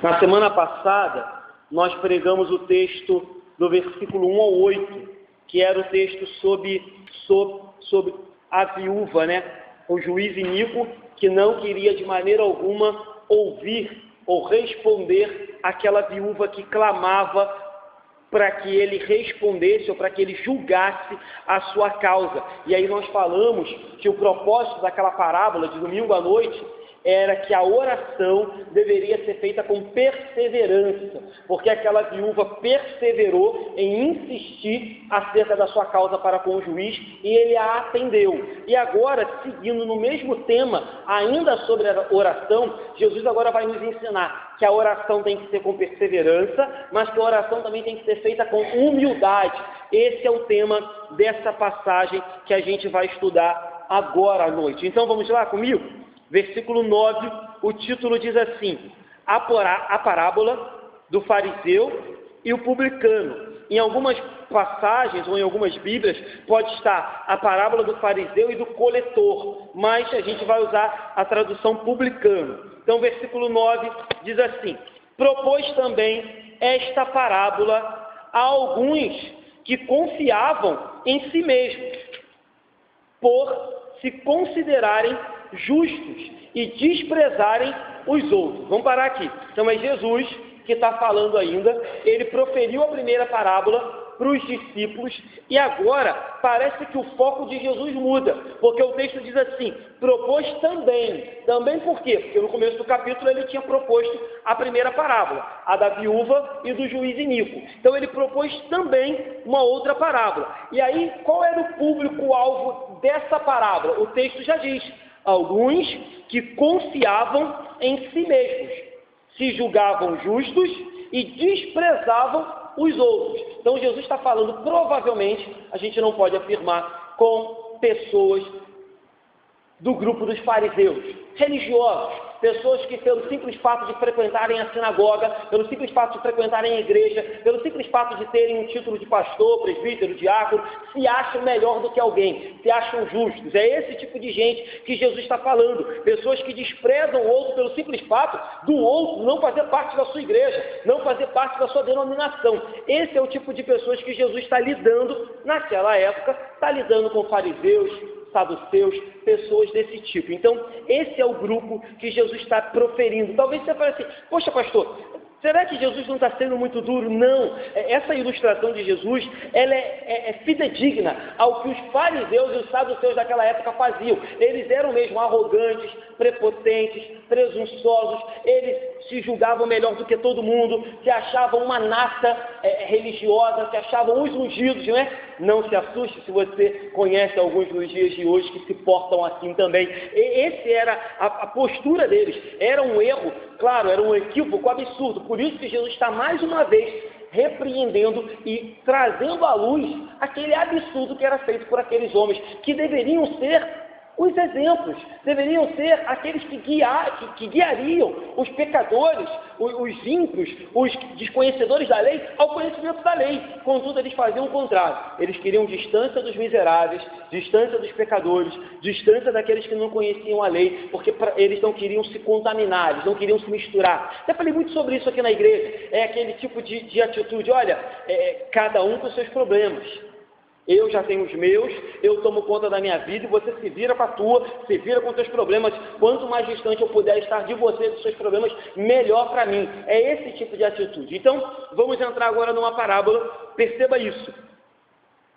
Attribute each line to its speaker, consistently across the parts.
Speaker 1: Na semana passada, nós pregamos o texto do versículo 1 ao 8, que era o texto sobre a viúva, né? O juiz iníquo que não queria de maneira alguma ouvir ou responder àquela viúva que clamava para que ele respondesse ou para que ele julgasse a sua causa. E aí nós falamos que o propósito daquela parábola de domingo à noite era que a oração deveria ser feita com perseverança, porque aquela viúva perseverou em insistir acerca da sua causa para com o juiz e ele a atendeu. E agora, seguindo no mesmo tema, ainda sobre a oração, Jesus agora vai nos ensinar que a oração tem que ser com perseverança, mas que a oração também tem que ser feita com humildade. Esse é o tema dessa passagem que a gente vai estudar agora à noite. Então vamos lá comigo? Versículo 9, o título diz assim: a parábola do fariseu e o publicano. Em algumas passagens ou em algumas bíblias pode estar a parábola do fariseu e do coletor, mas a gente vai usar a tradução publicano. Então, versículo 9 diz assim: propôs também esta parábola a alguns que confiavam em si mesmos, por se considerarem justos e desprezarem os outros. Vamos parar aqui. Então é Jesus que está falando ainda. Ele proferiu a primeira parábola para os discípulos e agora parece que o foco de Jesus muda, porque o texto diz assim: propôs também. Também por quê? Porque no começo do capítulo ele tinha proposto a primeira parábola, a da viúva e do juiz iníquo. Então ele propôs também uma outra parábola. E aí, qual era o público-alvo dessa parábola? O texto já diz: alguns que confiavam em si mesmos, se julgavam justos e desprezavam os outros. Então Jesus está falando, provavelmente, a gente não pode afirmar, com pessoas do grupo dos fariseus, religiosos, pessoas que pelo simples fato de frequentarem a sinagoga, pelo simples fato de frequentarem a igreja, pelo simples fato de terem um título de pastor, presbítero, diácono, se acham melhor do que alguém, se acham justos. É esse tipo de gente que Jesus está falando, pessoas que desprezam o outro pelo simples fato do outro não fazer parte da sua igreja, não fazer parte da sua denominação. Esse é o tipo de pessoas que Jesus está lidando naquela época, está lidando com fariseus, saduceus, pessoas desse tipo. Então, esse é o grupo que Jesus está proferindo. Talvez você fale assim: poxa, pastor, será que Jesus não está sendo muito duro? Não. Essa ilustração de Jesus, ela é fidedigna ao que os fariseus e os saduceus daquela época faziam. Eles eram mesmo arrogantes, prepotentes, presunçosos, eles se julgavam melhor do que todo mundo, se achavam uma nata religiosa, se achavam os ungidos, não é? Não se assuste se você conhece alguns nos dias de hoje que se portam assim também. Esse era a postura deles. Era um erro, claro, era um equívoco absurdo. Por isso que Jesus está mais uma vez repreendendo e trazendo à luz aquele absurdo que era feito por aqueles homens, que deveriam ser os exemplos, deveriam ser aqueles que guiariam os pecadores, os ímpios, os desconhecedores da lei, ao conhecimento da lei. Contudo, eles faziam o contrário. Eles queriam distância dos miseráveis, distância dos pecadores, distância daqueles que não conheciam a lei, porque eles não queriam se contaminar, eles não queriam se misturar. Já falei muito sobre isso aqui na igreja. É aquele tipo de atitude: olha, cada um com seus problemas. Eu já tenho os meus, eu tomo conta da minha vida e você se vira com a tua, se vira com os seus problemas. Quanto mais distante eu puder estar de você, dos seus problemas, melhor para mim. É esse tipo de atitude. Então, vamos entrar agora numa parábola. Perceba isso.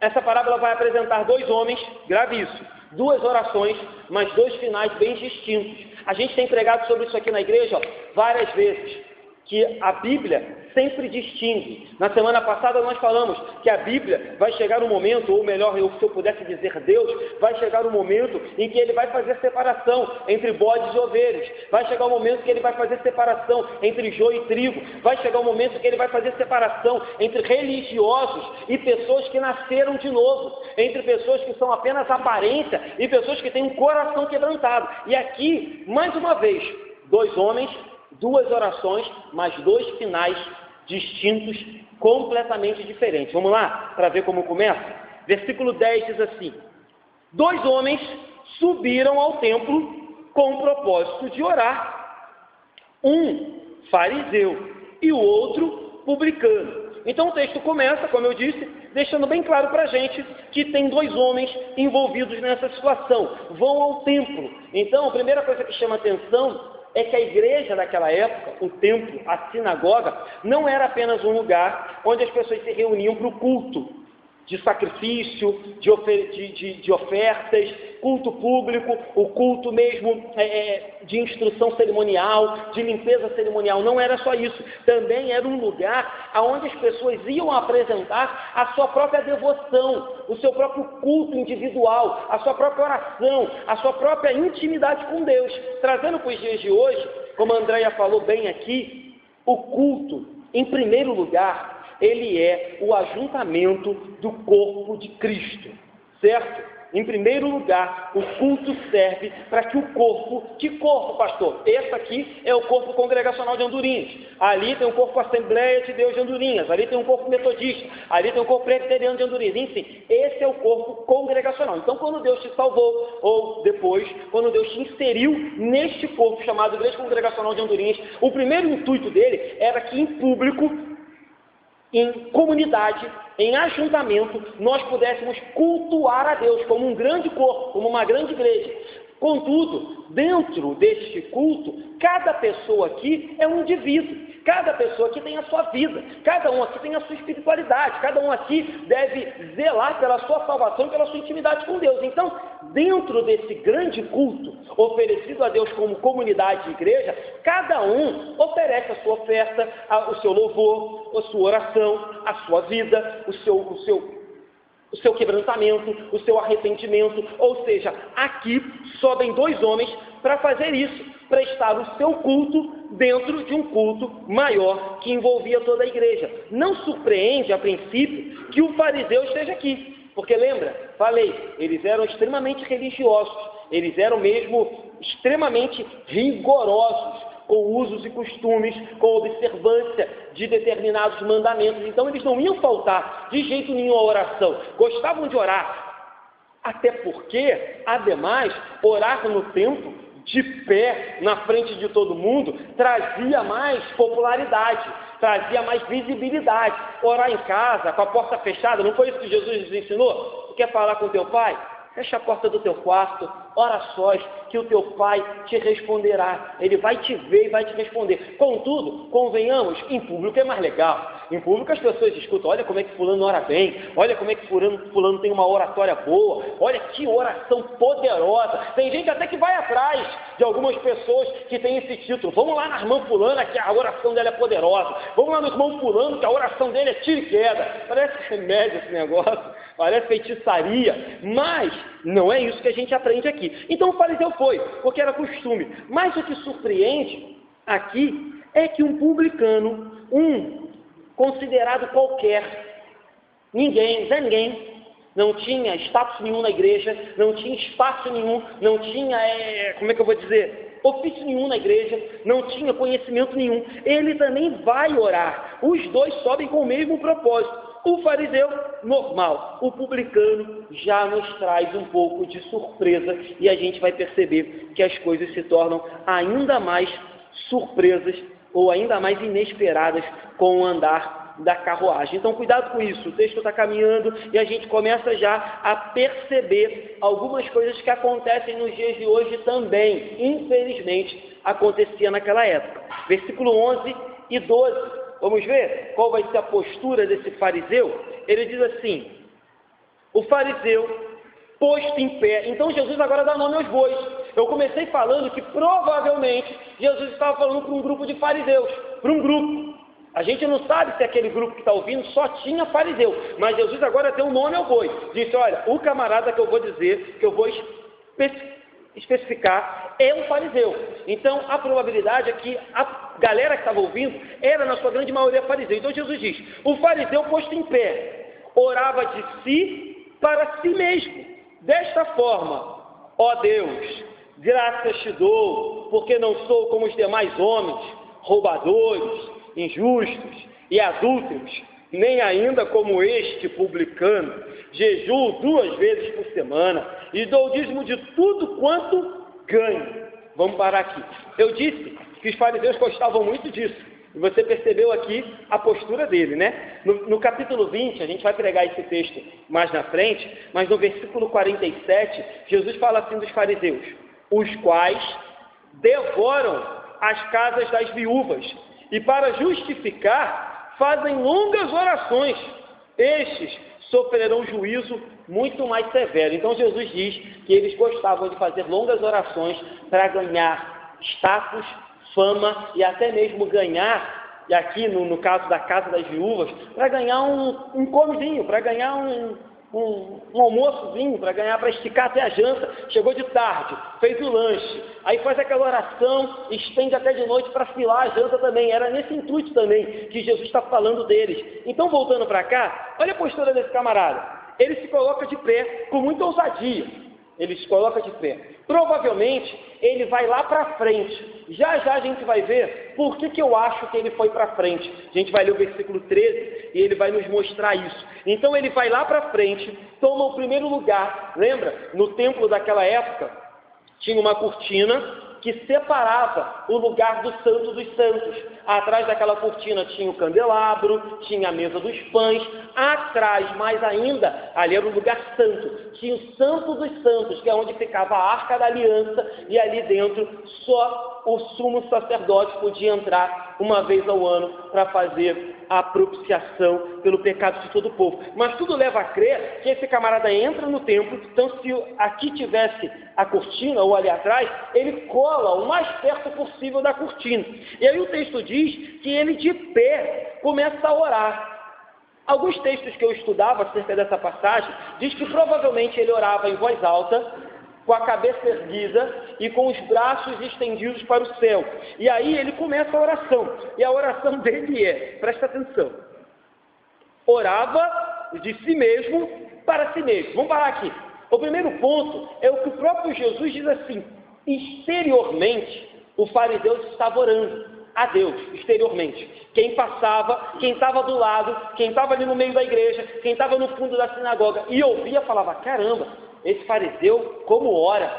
Speaker 1: Essa parábola vai apresentar dois homens, grave isso, duas orações, mas dois finais bem distintos. A gente tem pregado sobre isso aqui na igreja várias vezes, que a Bíblia sempre distingue. Na semana passada nós falamos que a Bíblia vai chegar um momento, ou melhor, se eu pudesse dizer Deus, vai chegar um momento em que Ele vai fazer separação entre bodes e ovelhas. Vai chegar um momento que Ele vai fazer separação entre joio e trigo. Vai chegar um momento que Ele vai fazer separação entre religiosos e pessoas que nasceram de novo. Entre pessoas que são apenas aparência e pessoas que têm um coração quebrantado. E aqui, mais uma vez, dois homens, duas orações, mas dois finais distintos, completamente diferentes. Vamos lá, para ver como começa? Versículo 10 diz assim: dois homens subiram ao templo com o propósito de orar. um fariseu e o outro publicano. Então o texto começa, como eu disse, deixando bem claro para a gente que tem dois homens envolvidos nessa situação, vão ao templo. Então a primeira coisa que chama atenção é que a igreja daquela época, o templo, a sinagoga, não era apenas um lugar onde as pessoas se reuniam para o culto de sacrifício, de ofertas, culto público, o culto mesmo de instrução cerimonial, de limpeza cerimonial. Não era só isso, também era um lugar onde as pessoas iam apresentar a sua própria devoção, o seu próprio culto individual, a sua própria oração, a sua própria intimidade com Deus. Trazendo para os dias de hoje, como a Andréia falou bem aqui, o culto, em primeiro lugar, ele é o ajuntamento do corpo de Cristo, certo? Em primeiro lugar, o culto serve para que o corpo... Que corpo, pastor? Esse aqui é o corpo congregacional de Andorinhas. Ali tem o corpo Assembleia de Deus de Andorinhas. Ali tem o corpo metodista. Ali tem o corpo presbiteriano de Andorinhas. Enfim, esse é o corpo congregacional. Então, quando Deus te salvou, ou depois, quando Deus te inseriu neste corpo chamado Igreja Congregacional de Andorinhas, o primeiro intuito dele era que em público, em comunidade, em ajuntamento, nós pudéssemos cultuar a Deus como um grande corpo, como uma grande igreja. Contudo, dentro deste culto, cada pessoa aqui é um indivíduo, cada pessoa aqui tem a sua vida, cada um aqui tem a sua espiritualidade, cada um aqui deve zelar pela sua salvação e pela sua intimidade com Deus. Então, dentro desse grande culto oferecido a Deus como comunidade de igreja, cada um oferece a sua oferta, o seu louvor, a sua oração, a sua vida, o seu quebrantamento, o seu arrependimento. Ou seja, aqui sobem dois homens para fazer isso, prestar o seu culto dentro de um culto maior que envolvia toda a igreja. Não surpreende, a princípio, que o fariseu esteja aqui, porque lembra, falei, eles eram extremamente religiosos, eles eram mesmo extremamente rigorosos com usos e costumes, com observância de determinados mandamentos. Então eles não iam faltar de jeito nenhum à oração, gostavam de orar, até porque, ademais, orar no templo, de pé, na frente de todo mundo, trazia mais popularidade, trazia mais visibilidade. Orar em casa, com a porta fechada, não foi isso que Jesus nos ensinou? Tu quer falar com teu pai? Fecha a porta do teu quarto, ora sós, que o teu pai te responderá. Ele vai te ver e vai te responder. Contudo, convenhamos, em público é mais legal. Em público as pessoas escutam, olha como é que fulano ora bem, olha como é que fulano tem uma oratória boa, olha que oração poderosa. Tem gente até que vai atrás de algumas pessoas que têm esse título. Vamos lá na irmã fulana, que a oração dela é poderosa. Vamos lá no irmão fulano, que a oração dele é tiro e queda. Parece remédio esse negócio, parece feitiçaria, mas não é isso que a gente aprende aqui. Então o fariseu foi, porque era costume. Mas o que surpreende aqui é que um publicano, considerado qualquer, ninguém, não tinha status nenhum na igreja, não tinha espaço nenhum, não tinha, ofício nenhum na igreja, não tinha conhecimento nenhum, ele também vai orar. Os dois sobem com o mesmo propósito. O fariseu, normal. O publicano já nos traz um pouco de surpresa e a gente vai perceber que as coisas se tornam ainda mais surpresas ou ainda mais inesperadas com o andar da carruagem. Então, cuidado com isso. O texto está caminhando e a gente começa já a perceber algumas coisas que acontecem nos dias de hoje também. Infelizmente, acontecia naquela época. Versículo 11 e 12. Vamos ver qual vai ser a postura desse fariseu? Ele diz assim, o fariseu posto em pé. Então Jesus agora dá nome aos bois. Eu comecei falando que provavelmente Jesus estava falando para um grupo de fariseus, para um grupo. A gente não sabe se aquele grupo que está ouvindo só tinha fariseu, mas Jesus agora deu um nome ao boi. Disse, olha, o camarada que eu vou dizer, que eu vou especificar, é um fariseu. Então, a probabilidade é que a galera que estava ouvindo era, na sua grande maioria, fariseu. Então, Jesus diz, o fariseu posto em pé, orava de si para si mesmo, desta forma, ó Deus, graças te dou, porque não sou como os demais homens, roubadores, injustos e adúlteros, nem ainda como este publicano. Jejuo 2 vezes por semana e dou o dízimo de tudo quanto ganho. vamos parar aqui. Eu disse que os fariseus gostavam muito disso. E você percebeu aqui a postura dele, né? No capítulo 20, a gente vai pregar esse texto mais na frente, mas no versículo 47, Jesus fala assim dos fariseus: os quais devoram as casas das viúvas, e para justificar, fazem longas orações. Estes sofrerão juízo muito mais severo. Então Jesus diz que eles gostavam de fazer longas orações para ganhar status, fama e até mesmo ganhar, e aqui no caso da casa das viúvas, para ganhar um comezinho, para ganhar um almoçozinho, para esticar até a janta. Chegou de tarde, fez o lanche, aí faz aquela oração, estende até de noite para filar a janta também. Era nesse intuito também que Jesus está falando deles. Então, voltando para cá, olha a postura desse camarada. Ele se coloca de pé com muita ousadia. Ele se coloca de pé. Provavelmente, ele vai lá para frente. Já a gente vai ver por que eu acho que ele foi para frente. A gente vai ler o versículo 13 e ele vai nos mostrar isso. Então, ele vai lá para frente, toma o primeiro lugar. Lembra? No templo daquela época, tinha uma cortina que separava o lugar do Santo dos Santos. Atrás daquela cortina tinha o candelabro, tinha a mesa dos pães. Atrás, mais ainda, ali era o lugar santo. Tinha o Santo dos Santos, que é onde ficava a Arca da Aliança, e ali dentro só o sumo sacerdote podia entrar uma vez ao ano para fazer a propiciação pelo pecado de todo o povo. Mas tudo leva a crer que esse camarada entra no templo, então se aqui tivesse a cortina, ou ali atrás, ele cola o mais perto possível da cortina. E aí o texto diz que ele de pé começa a orar. Alguns textos que eu estudava acerca dessa passagem, diz que provavelmente ele orava em voz alta, com a cabeça erguida e com os braços estendidos para o céu. E aí ele começa a oração. E a oração dele presta atenção, orava de si mesmo para si mesmo. Vamos parar aqui. O primeiro ponto é o que o próprio Jesus diz assim: exteriormente, o fariseu estava orando a Deus, exteriormente. Quem passava, quem estava do lado, quem estava ali no meio da igreja, quem estava no fundo da sinagoga e ouvia, falava: caramba, esse fariseu, como ora,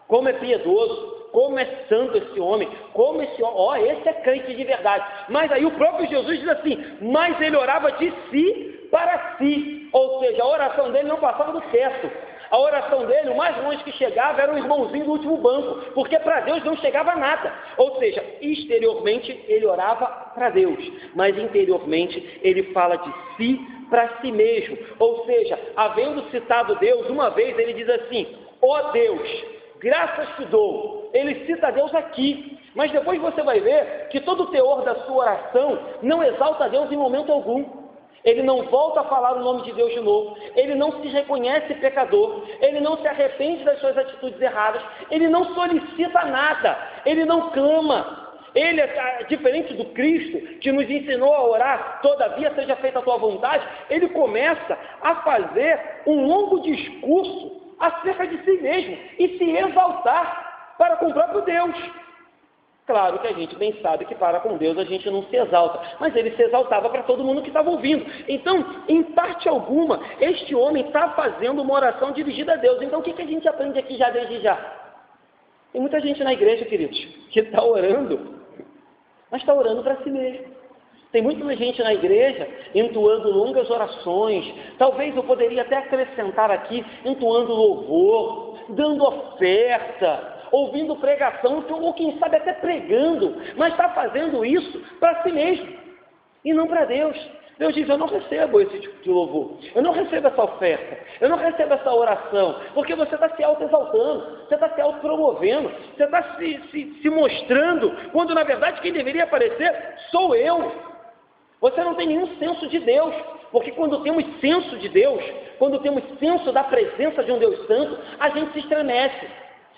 Speaker 1: como é piedoso, como é santo esse homem, como esse homem, esse é crente de verdade. Mas aí o próprio Jesus diz assim: mas ele orava de si para si, ou seja, a oração dele não passava do teto. A oração dele, o mais longe que chegava era o irmãozinho do último banco, porque para Deus não chegava nada. Ou seja, exteriormente ele orava para Deus, mas interiormente ele fala de si para si mesmo. Ou seja, havendo citado Deus uma vez, ele diz assim: ó Deus, graças te dou. Ele cita Deus aqui, mas depois você vai ver que todo o teor da sua oração não exalta Deus em momento algum. Ele não volta a falar o nome de Deus de novo, ele não se reconhece pecador, ele não se arrepende das suas atitudes erradas, ele não solicita nada, ele não clama. Ele é diferente do Cristo, que nos ensinou a orar: todavia seja feita a tua vontade. Ele começa a fazer um longo discurso acerca de si mesmo e se exaltar para com o próprio Deus. Claro que a gente bem sabe que para com Deus a gente não se exalta, mas ele se exaltava para todo mundo que estava ouvindo. Então, em parte alguma, este homem está fazendo uma oração dirigida a Deus. Então, o que a gente aprende aqui já desde já? Tem muita gente na igreja, queridos, que está orando, mas está orando para si mesmo. Tem muita gente na igreja entoando longas orações. Talvez eu poderia até acrescentar aqui, entoando louvor, dando oferta, ouvindo pregação, ou quem sabe até pregando, mas está fazendo isso para si mesmo e não para Deus. Deus diz: eu não recebo esse tipo de louvor, eu não recebo essa oferta, eu não recebo essa oração, porque você está se auto-exaltando, você está se auto-promovendo, você está se mostrando, quando na verdade quem deveria aparecer sou eu. Você não tem nenhum senso de Deus, porque quando temos senso de Deus, quando temos senso da presença de um Deus Santo, a gente se estremece.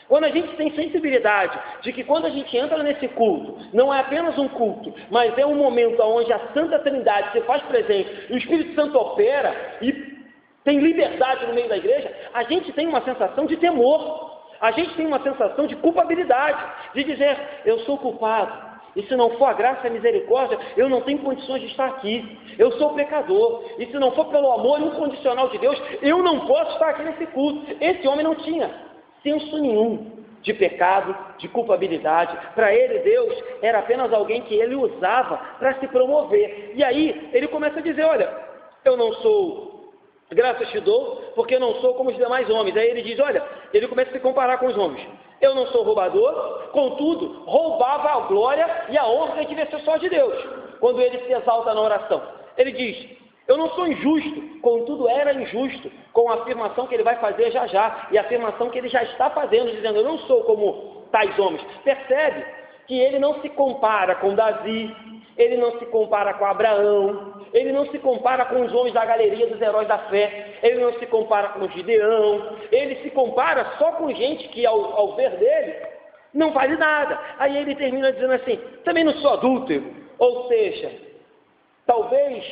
Speaker 1: Quando a gente tem sensibilidade de que quando a gente entra nesse culto, não é apenas um culto, mas é um momento onde a Santa Trindade se faz presente, e o Espírito Santo opera e tem liberdade no meio da igreja, a gente tem uma sensação de temor, a gente tem uma sensação de culpabilidade, de dizer: eu sou culpado, e se não for a graça e a misericórdia, eu não tenho condições de estar aqui, eu sou pecador, e se não for pelo amor incondicional de Deus, eu não posso estar aqui nesse culto. Esse homem não tinha senso nenhum de pecado, de culpabilidade. Para ele, Deus era apenas alguém que ele usava para se promover. E aí, ele começa a dizer, olha, eu não sou, graças te dou, porque eu não sou como os demais homens. Aí ele diz, olha, ele começa a se comparar com os homens. Eu não sou roubador, contudo, roubava a glória e a honra que devia ser só de Deus, quando ele se exalta na oração. Ele diz, eu não sou injusto, contudo era injusto, com a afirmação que ele vai fazer já já, e a afirmação que ele já está fazendo, dizendo, eu não sou como tais homens. Percebe que ele não se compara com Davi, ele não se compara com Abraão, ele não se compara com os homens da galeria dos heróis da fé, ele não se compara com Gideão, ele se compara só com gente que, ao ver dele, não vale nada. Aí ele termina dizendo assim, também não sou adúltero, ou seja, talvez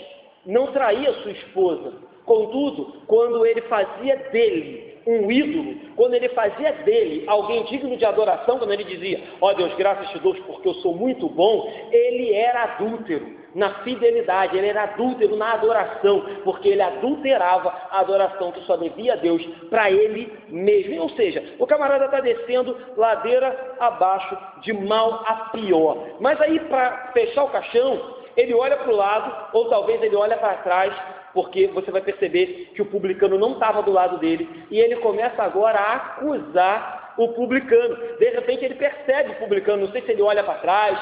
Speaker 1: não traía sua esposa, contudo, quando ele fazia dele um ídolo, quando ele fazia dele alguém digno de adoração, quando ele dizia, ó Deus, graças te dou porque eu sou muito bom, ele era adúltero na fidelidade, ele era adúltero na adoração, porque ele adulterava a adoração que só devia a Deus para ele mesmo. Ou seja, o camarada está descendo ladeira abaixo, de mal a pior. Mas aí, para fechar o caixão, ele olha para o lado, ou talvez ele olha para trás, porque você vai perceber que o publicano não estava do lado dele, e ele começa agora a acusar o publicano. De repente ele percebe o publicano, não sei se ele olha para trás,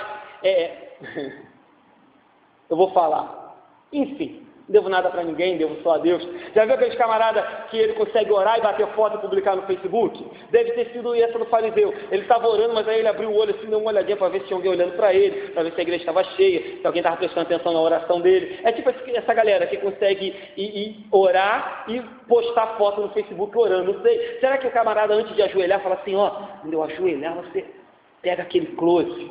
Speaker 1: eu vou falar, enfim, não devo nada para ninguém, devo só a Deus. Já viu aqueles camaradas que ele consegue orar e bater foto e publicar no Facebook? Deve ter sido essa do fariseu. Ele estava orando, mas aí ele abriu o olho assim, deu uma olhadinha para ver se tinha alguém olhando para ele, para ver se a igreja estava cheia, se alguém estava prestando atenção na oração dele. É tipo essa galera que consegue ir orar e postar foto no Facebook orando. Não sei, será que o camarada antes de ajoelhar fala assim, ó, quando eu ajoelhar você pega aquele close?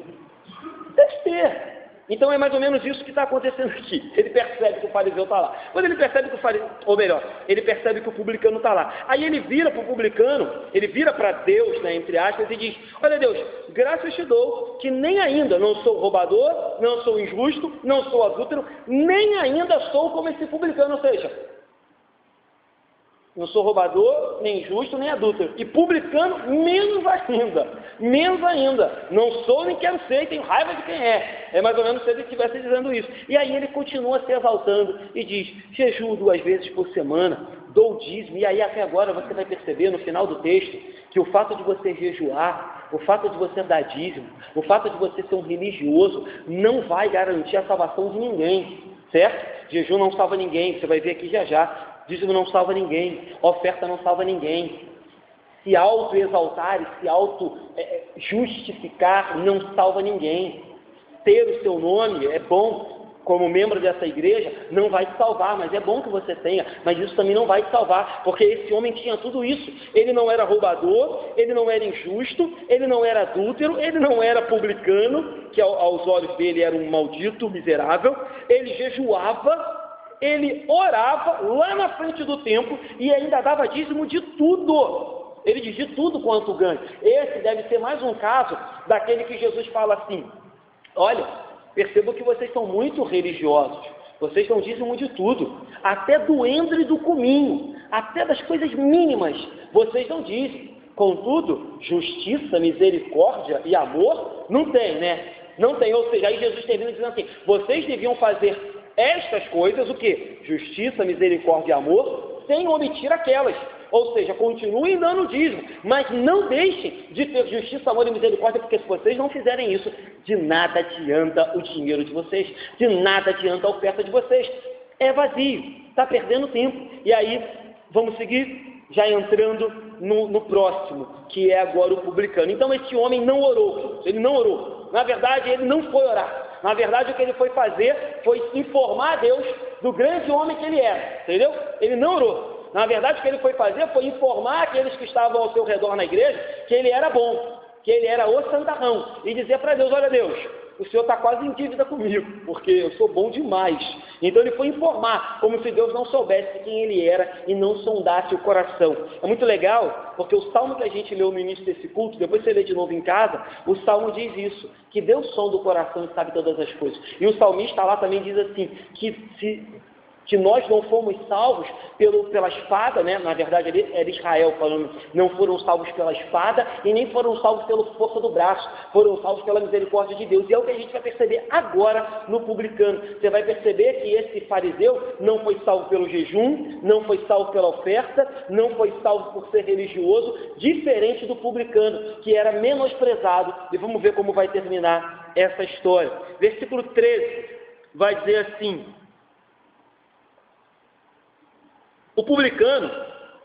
Speaker 1: Deve ter. Então é mais ou menos isso que está acontecendo aqui. Ele percebe que o fariseu está lá. Quando ele percebe que o fariseu, ou melhor, ele percebe que o publicano está lá. Aí ele vira para o publicano, ele vira para Deus, né, entre aspas, e diz, olha Deus, graças te dou que nem ainda não sou roubador, não sou injusto, não sou adúltero, nem ainda sou como esse publicano, ou seja, não sou roubador, nem injusto, nem adúltero. E publicano, menos ainda. Não sou nem quero ser, e tenho raiva de quem é. É mais ou menos se ele estivesse dizendo isso. E aí ele continua se exaltando e diz, jejuo 2 vezes por semana, dou dízimo. E aí até agora você vai perceber no final do texto que o fato de você jejuar, o fato de você dar dízimo, o fato de você ser um religioso, não vai garantir a salvação de ninguém. Certo? Jejum não salva ninguém, você vai ver aqui já já. Dízimo não salva ninguém, oferta não salva ninguém. Se auto-exaltar e se auto-justificar não salva ninguém. Ter o seu nome é bom, como membro dessa igreja, não vai te salvar, mas é bom que você tenha, mas isso também não vai te salvar, porque esse homem tinha tudo isso. Ele não era roubador, ele não era injusto, ele não era adúltero, ele não era publicano, que aos olhos dele era um maldito, miserável, ele jejuava, ele orava lá na frente do templo e ainda dava dízimo de tudo. Ele diz de tudo quanto ganha. Esse deve ser mais um caso daquele que Jesus fala assim, olha, percebo que vocês são muito religiosos, vocês dão dízimo de tudo, até do endro e do cominho, até das coisas mínimas, vocês dão dízimo. Contudo, justiça, misericórdia e amor, não tem, né? Não tem, ou seja, aí Jesus termina dizendo assim, vocês deviam fazer estas coisas, o que? Justiça, misericórdia e amor, sem omitir aquelas. Ou seja, continuem dando dízimo, mas não deixem de ter justiça, amor e misericórdia, porque se vocês não fizerem isso, de nada adianta o dinheiro de vocês, de nada adianta a oferta de vocês. É vazio, está perdendo tempo. E aí, vamos seguir, já entrando no próximo, que é agora o publicano. Então, esse homem não orou, ele não orou. Na verdade, ele não foi orar. Na verdade, o que ele foi fazer foi informar a Deus do grande homem que ele era, entendeu? Ele não orou. Na verdade, o que ele foi fazer foi informar aqueles que estavam ao seu redor na igreja que ele era bom, que ele era o santarrão, e dizer para Deus, olha Deus, o Senhor está quase em dívida comigo, porque eu sou bom demais. Então ele foi informar, como se Deus não soubesse quem ele era e não sondasse o coração. É muito legal, porque o salmo que a gente leu no início desse culto, depois você lê de novo em casa, o salmo diz isso, que Deus sonda o coração e sabe todas as coisas. E o salmista lá também diz assim, que se que nós não fomos salvos pela espada, né? Na verdade, ali era Israel falando, não foram salvos pela espada e nem foram salvos pela força do braço, foram salvos pela misericórdia de Deus. E é o que a gente vai perceber agora no publicano. Você vai perceber que esse fariseu não foi salvo pelo jejum, não foi salvo pela oferta, não foi salvo por ser religioso, diferente do publicano, que era menosprezado. E vamos ver como vai terminar essa história. Versículo 13 vai dizer assim: o publicano,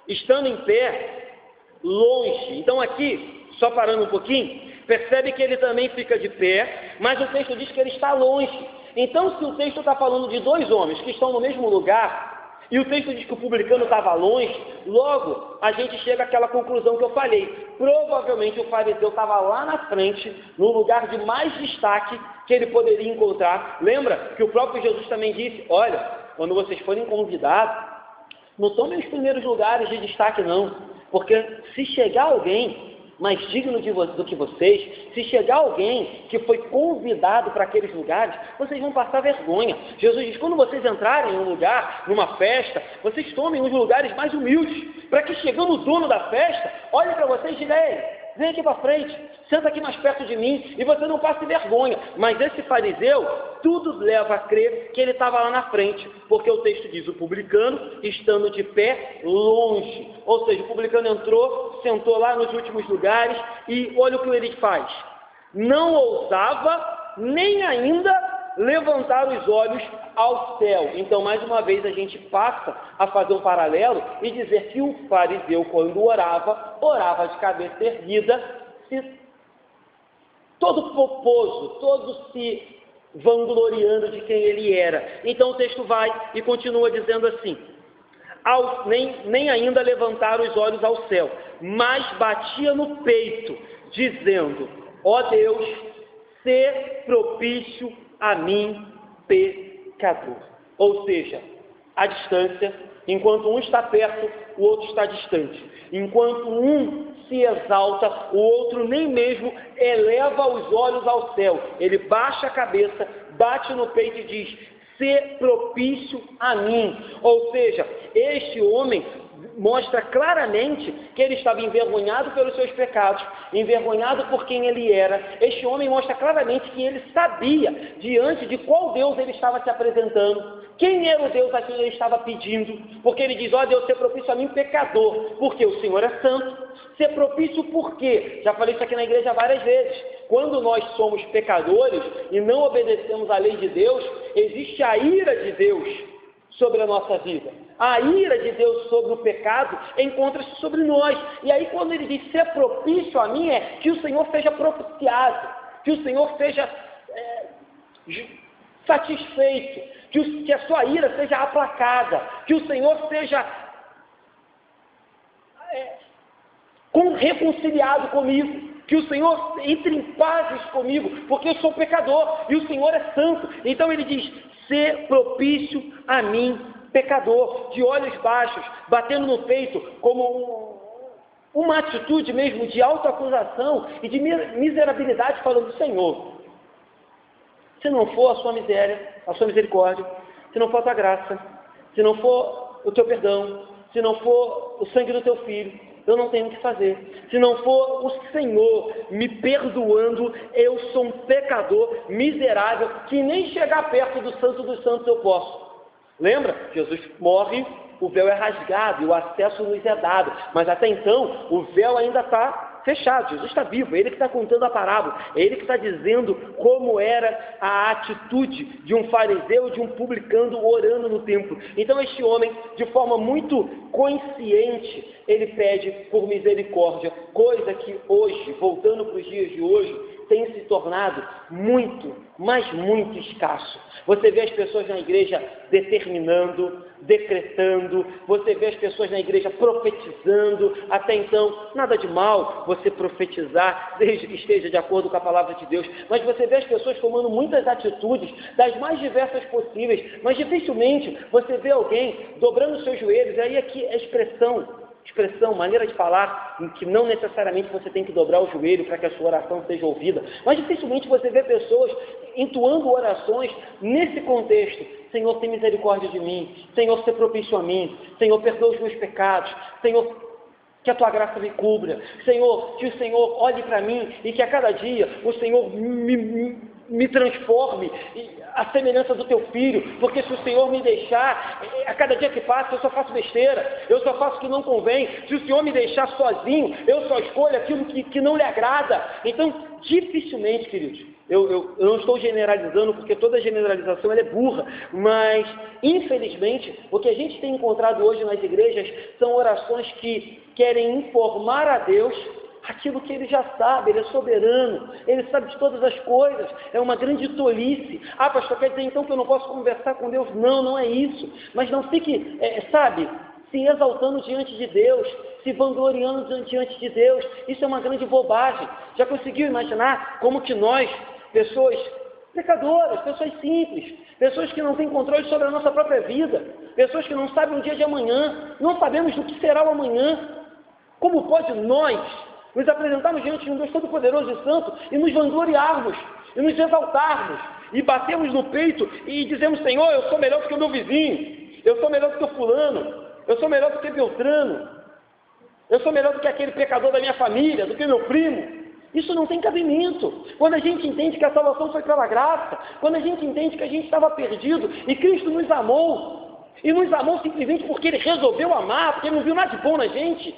Speaker 1: estando em pé, longe. Então aqui, só parando um pouquinho, percebe que ele também fica de pé, mas o texto diz que ele está longe. Então, se o texto está falando de dois homens que estão no mesmo lugar, e o texto diz que o publicano estava longe, logo a gente chega àquela conclusão que eu falei. Provavelmente o fariseu estava lá na frente, no lugar de mais destaque que ele poderia encontrar. Lembra que o próprio Jesus também disse: olha, quando vocês forem convidados, não tomem os primeiros lugares de destaque, não. Porque se chegar alguém mais digno do que vocês, se chegar alguém que foi convidado para aqueles lugares, vocês vão passar vergonha. Jesus diz: quando vocês entrarem em um lugar, numa festa, vocês tomem os lugares mais humildes, para que chegando o dono da festa, olhe para vocês e diga: ei, vem aqui para frente, senta aqui mais perto de mim, e você não passe vergonha. Mas esse fariseu, tudo leva a crer que ele estava lá na frente, porque o texto diz: o publicano estando de pé longe. Ou seja, o publicano entrou, sentou lá nos últimos lugares, e olha o que ele faz: não ousava nem ainda levantar os olhos ao céu. Então, mais uma vez, a gente passa a fazer um paralelo e dizer que o fariseu, quando orava de cabeça erguida, todo pomposo, todo se vangloriando de quem ele era. Então o texto vai e continua dizendo assim: nem ainda levantar os olhos ao céu, mas batia no peito, dizendo: ó Deus, sê propício a mim, pecador. Ou seja, a distância, enquanto um está perto, o outro está distante. Enquanto um se exalta, o outro nem mesmo eleva os olhos ao céu. Ele baixa a cabeça, bate no peito e diz: sê propício a mim. Ou seja, este homem mostra claramente que ele estava envergonhado pelos seus pecados, envergonhado por quem ele era. Este homem mostra claramente que ele sabia diante de qual Deus ele estava se apresentando, quem era o Deus a quem ele estava pedindo, porque ele diz: ó Deus, ser propício a mim, pecador, porque o Senhor é santo. Ser propício por quê? Já falei isso aqui na igreja várias vezes. Quando nós somos pecadores e não obedecemos à lei de Deus, existe a ira de Deus sobre a nossa vida. A ira de Deus sobre o pecado encontra-se sobre nós. E aí, quando ele diz ser propício a mim, é que o Senhor seja propiciado, que o Senhor seja satisfeito, que a sua ira seja aplacada, que o Senhor seja reconciliado comigo, que o Senhor entre em pazes comigo, porque eu sou pecador e o Senhor é santo. Então ele diz: ser propício a mim, pecador, de olhos baixos, batendo no peito, como uma atitude mesmo de autoacusação e de miserabilidade, falando: Senhor, se não for a sua misericórdia, se não for a tua graça, se não for o teu perdão, se não for o sangue do teu filho, eu não tenho o que fazer. Se não for o Senhor me perdoando, eu sou um pecador miserável, que nem chegar perto do Santo dos Santos eu posso. Lembra? Jesus morre, o véu é rasgado e o acesso nos é dado. Mas até então, o véu ainda está fechado. Jesus está vivo, é ele que está contando a parábola, é ele que está dizendo como era a atitude de um fariseu e de um publicano orando no templo. Então este homem, de forma muito consciente, ele pede por misericórdia, coisa que hoje, voltando para os dias de hoje, tem se tornado muito, mas muito escasso. Você vê as pessoas na igreja determinando, decretando, você vê as pessoas na igreja profetizando. Até então, nada de mal você profetizar, desde que esteja de acordo com a palavra de Deus, mas você vê as pessoas tomando muitas atitudes, das mais diversas possíveis, mas dificilmente você vê alguém dobrando seus joelhos. E aí aqui a expressão, maneira de falar, em que não necessariamente você tem que dobrar o joelho para que a sua oração seja ouvida, mas dificilmente você vê pessoas entoando orações nesse contexto. Senhor, tem misericórdia de mim. Senhor, se propício a mim. Senhor, perdoa os meus pecados. Senhor, que a Tua graça me cubra. Senhor, que o Senhor olhe para mim e que a cada dia o Senhor me transforme à semelhança do Teu Filho, porque se o Senhor me deixar, a cada dia que passa eu só faço besteira, eu só faço o que não convém. Se o Senhor me deixar sozinho, eu só escolho aquilo que não lhe agrada. Então, dificilmente, queridos, eu não estou generalizando, porque toda generalização ela é burra, mas, infelizmente, o que a gente tem encontrado hoje nas igrejas são orações que querem informar a Deus aquilo que Ele já sabe. Ele é soberano, Ele sabe de todas as coisas. É uma grande tolice. Ah, pastor, quer dizer então que eu não posso conversar com Deus? Não, não é isso. Mas não fique, se exaltando diante de Deus, se vangloriando diante de Deus. Isso é uma grande bobagem. Já conseguiu imaginar como que nós, pessoas pecadoras, pessoas simples, pessoas que não têm controle sobre a nossa própria vida, pessoas que não sabem o dia de amanhã, não sabemos do que será o amanhã, como pode nós nos apresentarmos diante de um Deus Todo-Poderoso e Santo e nos vangloriarmos, e nos exaltarmos, e batermos no peito e dizemos: Senhor, eu sou melhor do que o meu vizinho, eu sou melhor do que o fulano, eu sou melhor do que Beltrano, eu sou melhor do que aquele pecador da minha família, do que meu primo. Isso não tem cabimento. Quando a gente entende que a salvação foi pela graça, quando a gente entende que a gente estava perdido e Cristo nos amou, e nos amou simplesmente porque Ele resolveu amar, porque Ele não viu nada de bom na gente,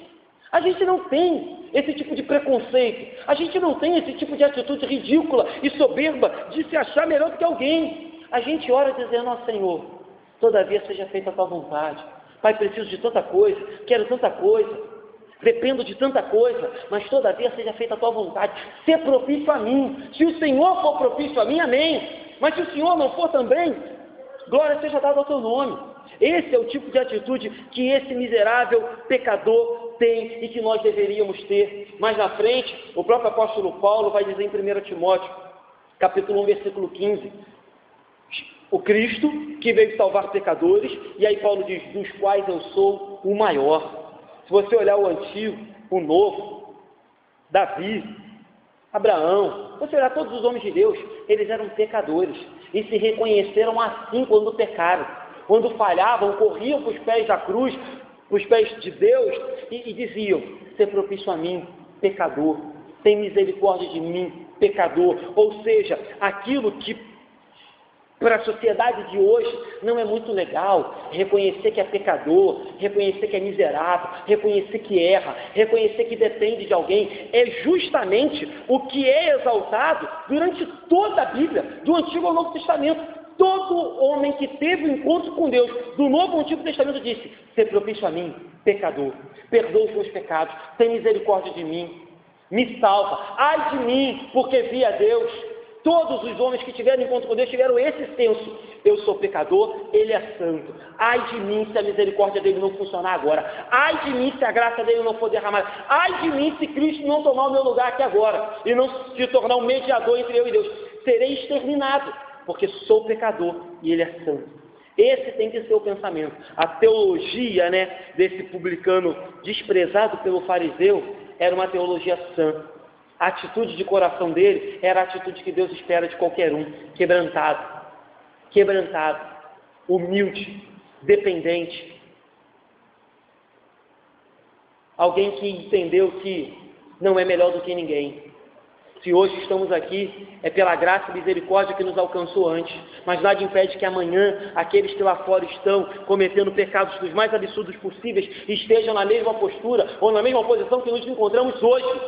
Speaker 1: a gente não tem esse tipo de preconceito, a gente não tem esse tipo de atitude ridícula e soberba de se achar melhor do que alguém. A gente ora dizendo: ó Senhor, todavia seja feita a Tua vontade. Pai, preciso de tanta coisa, quero tanta coisa, dependo de tanta coisa, mas todavia seja feita a Tua vontade. Ser propício a mim. Se o Senhor for propício a mim, amém. Mas se o Senhor não for também, glória seja dada ao Teu nome. Esse é o tipo de atitude que esse miserável pecador tem e que nós deveríamos ter. Mais na frente, o próprio apóstolo Paulo vai dizer em 1 Timóteo, capítulo 1, versículo 15, o Cristo que veio salvar pecadores, e aí Paulo diz: dos quais eu sou o maior. Se você olhar o Antigo, o Novo, Davi, Abraão, você olhar todos os homens de Deus, eles eram pecadores e se reconheceram assim quando pecaram, quando falhavam, corriam para os pés da cruz, para os pés de Deus e diziam: ser propício a mim, pecador, tem misericórdia de mim, pecador. Ou seja, aquilo que para a sociedade de hoje não é muito legal, reconhecer que é pecador, reconhecer que é miserável, reconhecer que erra, reconhecer que depende de alguém, é justamente o que é exaltado durante toda a Bíblia, do Antigo ao Novo Testamento. Todo homem que teve um encontro com Deus, do Novo ao Antigo Testamento, disse: ser propício a mim, pecador, perdoa os meus pecados, tem misericórdia de mim, me salva, ai de mim, porque vi a Deus. Todos os homens que tiveram encontro com Deus tiveram esse senso: eu sou pecador, Ele é santo. Ai de mim se a misericórdia dele não funcionar agora. Ai de mim se a graça dele não for derramada. Ai de mim se Cristo não tomar o meu lugar aqui agora e não se tornar um mediador entre eu e Deus. Serei exterminado, porque sou pecador e Ele é santo. Esse tem que ser o pensamento. A teologia, desse publicano desprezado pelo fariseu era uma teologia sã. A atitude de coração dele era a atitude que Deus espera de qualquer um: quebrantado, humilde, dependente. Alguém que entendeu que não é melhor do que ninguém. Se hoje estamos aqui, é pela graça e misericórdia que nos alcançou antes, mas nada impede que amanhã aqueles que lá fora estão cometendo pecados dos mais absurdos possíveis estejam na mesma postura ou na mesma posição que nos encontramos hoje,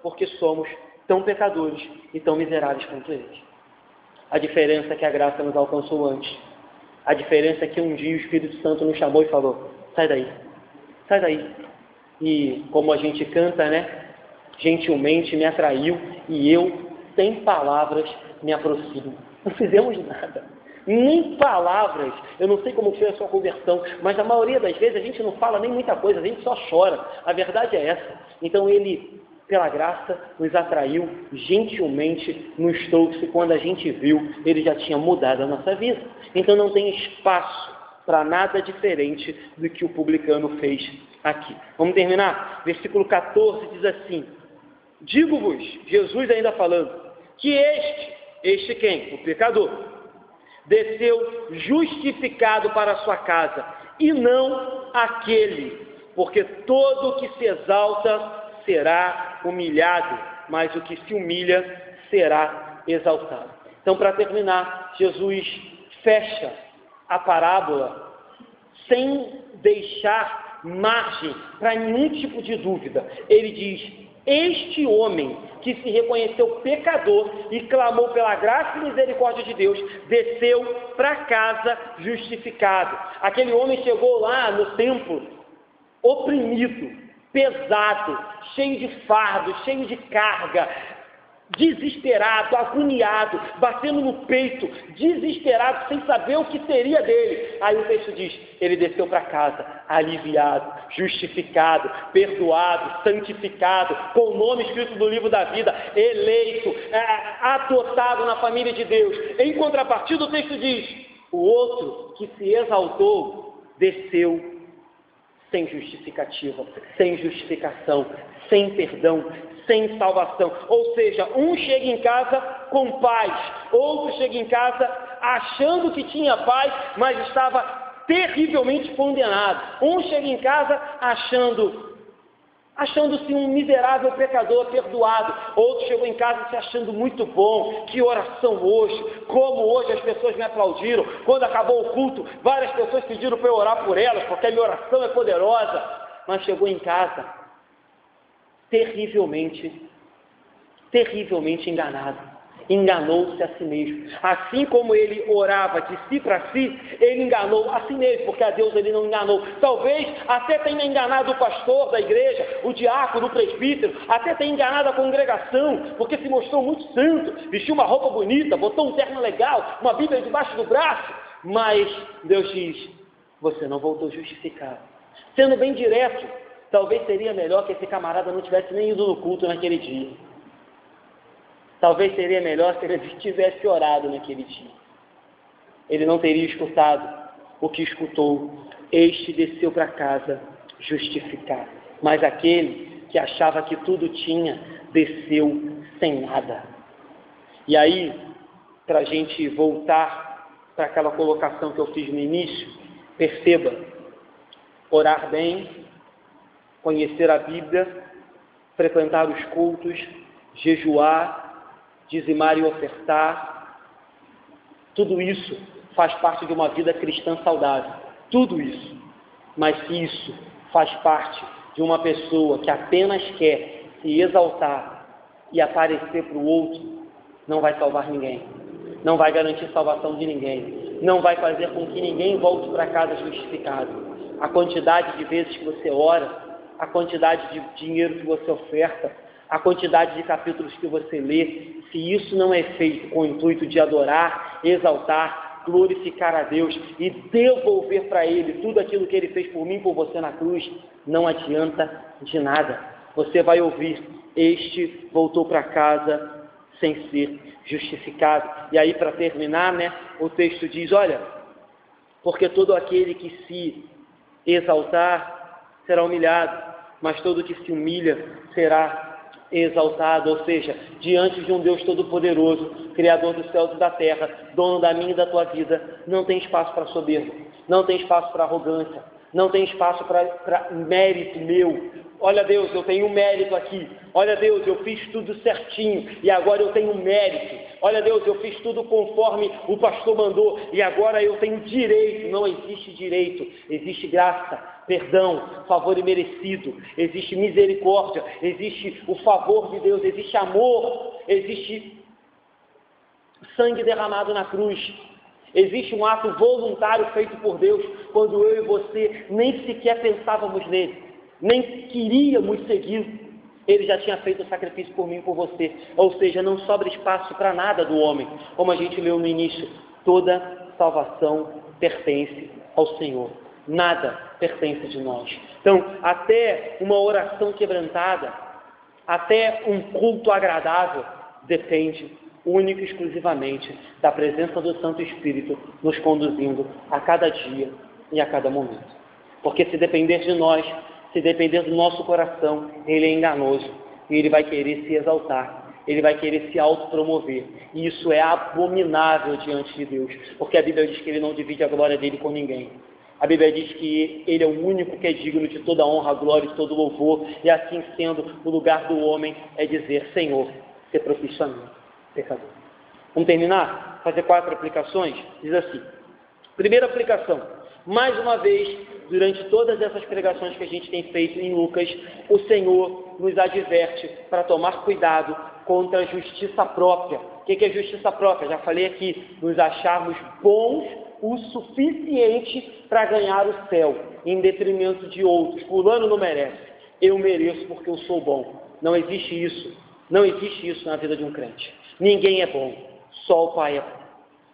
Speaker 1: porque somos tão pecadores e tão miseráveis quanto eles. A diferença é que a graça nos alcançou antes. A diferença é que um dia o Espírito Santo nos chamou e falou: sai daí, sai daí. E como a gente canta, gentilmente me atraiu e eu, sem palavras, me aproximo. Não fizemos nada, nem palavras. Eu não sei como foi a sua conversão, mas a maioria das vezes a gente não fala nem muita coisa, a gente só chora. A verdade é essa. Então Ele, pela graça, nos atraiu, gentilmente nos trouxe. Quando a gente viu, Ele já tinha mudado a nossa vida. Então não tem espaço para nada diferente do que o publicano fez aqui. Vamos terminar? Versículo 14 diz assim: digo-vos, Jesus ainda falando, que este Este quem? O pecador. Desceu justificado para a sua casa, e não aquele, porque todo o que se exalta será humilhado, mas o que se humilha será exaltado. Então, para terminar, Jesus fecha a parábola sem deixar margem para nenhum tipo de dúvida. Ele diz: este homem que se reconheceu pecador e clamou pela graça e misericórdia de Deus, desceu para casa justificado. Aquele homem chegou lá no templo oprimido, pesado, cheio de fardo, cheio de carga, desesperado, agoniado, batendo no peito, desesperado, sem saber o que seria dele. Aí o texto diz: ele desceu para casa, aliviado, justificado, perdoado, santificado, com o nome escrito no livro da vida, eleito, adotado na família de Deus. Em contrapartida, o texto diz: o outro que se exaltou, desceu sem justificativa, sem justificação, sem perdão, sem salvação. Ou seja, um chega em casa com paz, outro chega em casa achando que tinha paz, mas estava terrivelmente condenado. Um chega em casa achando-se um miserável pecador perdoado. Outro chegou em casa se achando muito bom. Que oração hoje! Como hoje as pessoas me aplaudiram. Quando acabou o culto, várias pessoas pediram para eu orar por elas, porque a minha oração é poderosa. Mas chegou em casa terrivelmente enganado. Enganou-se a si mesmo. Assim como ele orava de si para si, ele enganou a si mesmo, porque a Deus ele não enganou. Talvez até tenha enganado o pastor da igreja, o diácono, o presbítero, até tenha enganado a congregação, porque se mostrou muito santo, vestiu uma roupa bonita, botou um terno legal, uma Bíblia debaixo do braço, mas Deus diz: você não voltou justificado. Sendo bem direto, talvez seria melhor que esse camarada não tivesse nem ido no culto naquele dia. Talvez seria melhor se ele tivesse orado naquele dia. Ele não teria escutado o que escutou. Este desceu para casa justificado. Mas aquele que achava que tudo tinha, desceu sem nada. E aí, para a gente voltar para aquela colocação que eu fiz no início, perceba: orar bem, conhecer a Bíblia, frequentar os cultos, jejuar, dizimar e ofertar, tudo isso faz parte de uma vida cristã saudável, tudo isso. Mas se isso faz parte de uma pessoa que apenas quer se exaltar e aparecer para o outro, não vai salvar ninguém, não vai garantir salvação de ninguém, não vai fazer com que ninguém volte para casa justificado. A quantidade de vezes que você ora, a quantidade de dinheiro que você oferta, a quantidade de capítulos que você lê, se isso não é feito com o intuito de adorar, exaltar, glorificar a Deus e devolver para Ele tudo aquilo que Ele fez por mim e por você na cruz, não adianta de nada. Você vai ouvir: este voltou para casa sem ser justificado. E aí, para terminar, o texto diz: olha, porque todo aquele que se exaltar será humilhado, mas todo que se humilha será exaltado. Ou seja, diante de um Deus Todo-Poderoso, Criador dos céus e da terra, dono da minha e da tua vida, não tem espaço para soberba, não tem espaço para arrogância, não tem espaço para mérito meu. Olha, Deus, eu tenho mérito aqui. Olha, Deus, eu fiz tudo certinho e agora eu tenho mérito. Olha, Deus, eu fiz tudo conforme o pastor mandou e agora eu tenho direito. Não existe direito, existe graça, perdão, favor imerecido, existe misericórdia, existe o favor de Deus, existe amor, existe sangue derramado na cruz, existe um ato voluntário feito por Deus quando eu e você nem sequer pensávamos nele, nem queríamos seguir. Ele já tinha feito o sacrifício por mim e por você. Ou seja, não sobra espaço para nada do homem. Como a gente leu no início, toda salvação pertence ao Senhor. Nada pertence de nós. Então, até uma oração quebrantada, até um culto agradável, depende única e exclusivamente da presença do Santo Espírito nos conduzindo a cada dia e a cada momento. Porque se depender de nós, se depender do nosso coração, ele é enganoso e ele vai querer se exaltar ele vai querer se autopromover. E isso é abominável diante de Deus, porque a Bíblia diz que ele não divide a glória dele com ninguém. A Bíblia diz que ele é o único que é digno de toda honra, glória e de todo louvor, e assim sendo, o lugar do homem é dizer: Senhor, se propício a mim, pecador. Vamos terminar? Fazer 4 aplicações? Diz assim: primeira aplicação, mais uma vez, durante todas essas pregações que a gente tem feito em Lucas, o Senhor nos adverte para tomar cuidado contra a justiça própria. O que é justiça própria? Já falei aqui, nos acharmos bons o suficiente para ganhar o céu, em detrimento de outros. Fulano não merece, eu mereço porque eu sou bom. Não existe isso. Não existe isso na vida de um crente. Ninguém é bom, só o Pai é bom.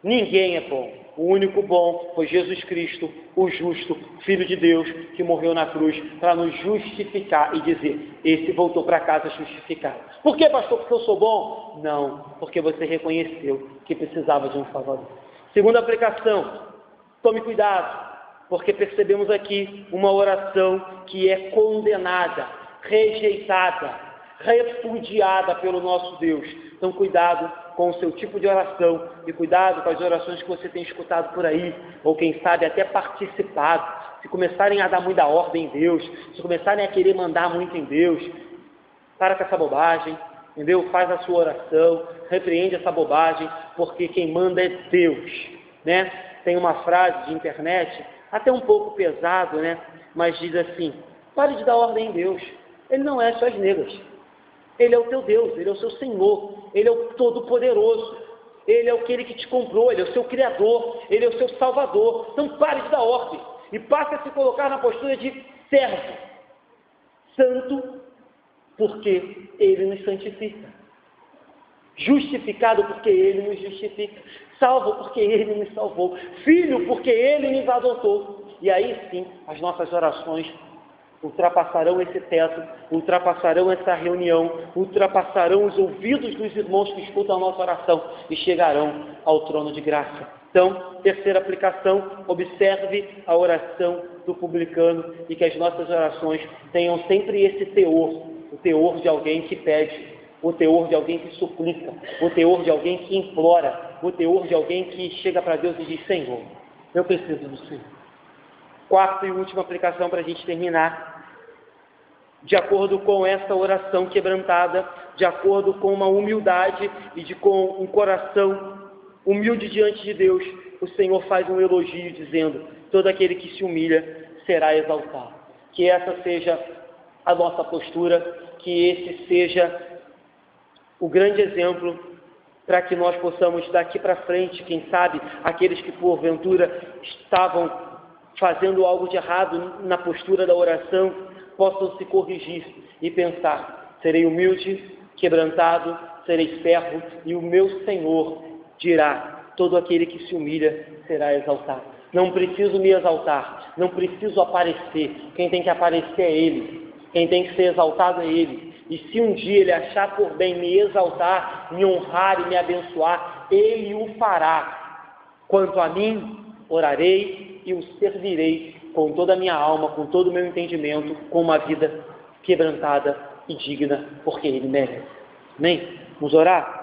Speaker 1: Ninguém é bom. O único bom foi Jesus Cristo, o justo, Filho de Deus, que morreu na cruz para nos justificar e dizer: esse voltou para casa justificado. Por que, pastor? Porque eu sou bom? Não, porque você reconheceu que precisava de um Salvador. Segunda aplicação, tome cuidado, porque percebemos aqui uma oração que é condenada, rejeitada, repudiada pelo nosso Deus. Então cuidado com o seu tipo de oração e cuidado com as orações que você tem escutado por aí, ou quem sabe até participado. Se começarem a dar muita ordem em Deus, se começarem a querer mandar muito em Deus, para com essa bobagem, entendeu? Faz a sua oração, repreende essa bobagem, porque quem manda é Deus, né? Tem uma frase de internet, até um pouco pesado, né? Mas diz assim: pare de dar ordem em Deus, Ele não é suas negras. Ele é o teu Deus, Ele é o seu Senhor, Ele é o Todo-Poderoso, Ele é aquele que te comprou, Ele é o seu Criador, Ele é o seu Salvador. Então pare de dar ordem e passe a se colocar na postura de servo, santo, porque Ele nos santifica, justificado porque Ele nos justifica, salvo porque Ele nos salvou, filho porque Ele nos adotou. E aí sim, as nossas orações ultrapassarão esse teto, ultrapassarão essa reunião, ultrapassarão os ouvidos dos irmãos que escutam a nossa oração e chegarão ao trono de graça. Então, terceira aplicação, observe a oração do publicano e que as nossas orações tenham sempre esse teor, o teor de alguém que pede, o teor de alguém que suplica, o teor de alguém que implora, o teor de alguém que chega para Deus e diz: Senhor, eu preciso do Senhor. Quarta e última aplicação para a gente terminar. De acordo com essa oração quebrantada, de acordo com uma humildade e com um coração humilde diante de Deus, o Senhor faz um elogio dizendo: todo aquele que se humilha será exaltado. Que essa seja a nossa postura, que esse seja o grande exemplo para que nós possamos daqui para frente, quem sabe, aqueles que porventura estavam fazendo algo de errado na postura da oração, possam se corrigir e pensar: serei humilde, quebrantado, serei servo, e o meu Senhor dirá: todo aquele que se humilha será exaltado. Não preciso me exaltar, não preciso aparecer, quem tem que aparecer é Ele, quem tem que ser exaltado é Ele. E se um dia Ele achar por bem me exaltar, me honrar e me abençoar, Ele o fará. Quanto a mim, orarei e o servirei com toda a minha alma, com todo o meu entendimento, com uma vida quebrantada e digna, porque Ele merece. Amém? Vamos orar?